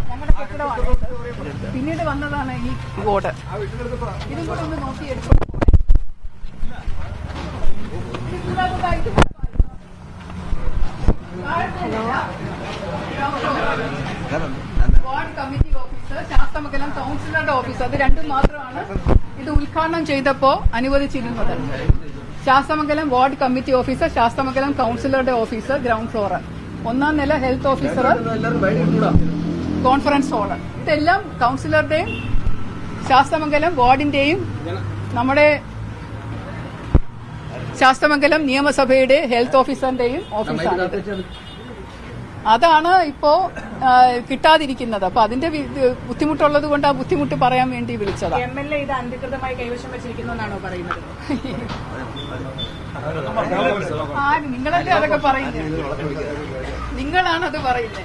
ഞങ്ങളുടെ കെട്ടിടമാണ്. പിന്നീട് വന്നതാണ് ഈ ബോർഡ്. ഇതും കൂടെ ഒന്ന് നോക്കിയെടുക്കും. വാർഡ് കമ്മിറ്റി ഓഫീസർ, ശാസ്തമംഗലം കൌൺസിലറുടെ ഓഫീസർ, അത് രണ്ടും മാത്രമാണ് ഇത് ഉദ്ഘാടനം ചെയ്തപ്പോ അനുവദിച്ചിരുന്നത്. Sasthamangalam ward committee officer, Sasthamangalam കൌൺസിലറുടെ ഓഫീസർ ഗ്രൗണ്ട് ഫ്ലോർ, ഒന്നാം നില ഹെൽത്ത് ഓഫീസർ, കോൺഫറൻസ് ഹാള്. ഇതെല്ലാം കൌൺസിലറുടെയും ശാസ്തമംഗലം വാർഡിന്റെയും നമ്മുടെ ശാസ്തമംഗലം നിയമസഭയുടെ ഹെൽത്ത് ഓഫീസറിന്റെയും ഓഫീസാണ്. അതാണ് ഇപ്പോ കിട്ടാതിരിക്കുന്നത്. അപ്പൊ അതിന്റെ ബുദ്ധിമുട്ടുള്ളത് കൊണ്ട് ആ ബുദ്ധിമുട്ട് പറയാൻ വേണ്ടി വിളിച്ചതാണ്. MLA ഇത് അനധികൃതമായി കൈവശം വെച്ചിരിക്കുന്നു എന്നാണോ പറയുന്നത്? നിങ്ങളല്ലേ അതൊക്കെ പറയുന്നത്? നിങ്ങളാണ് അത് പറയുന്നത്.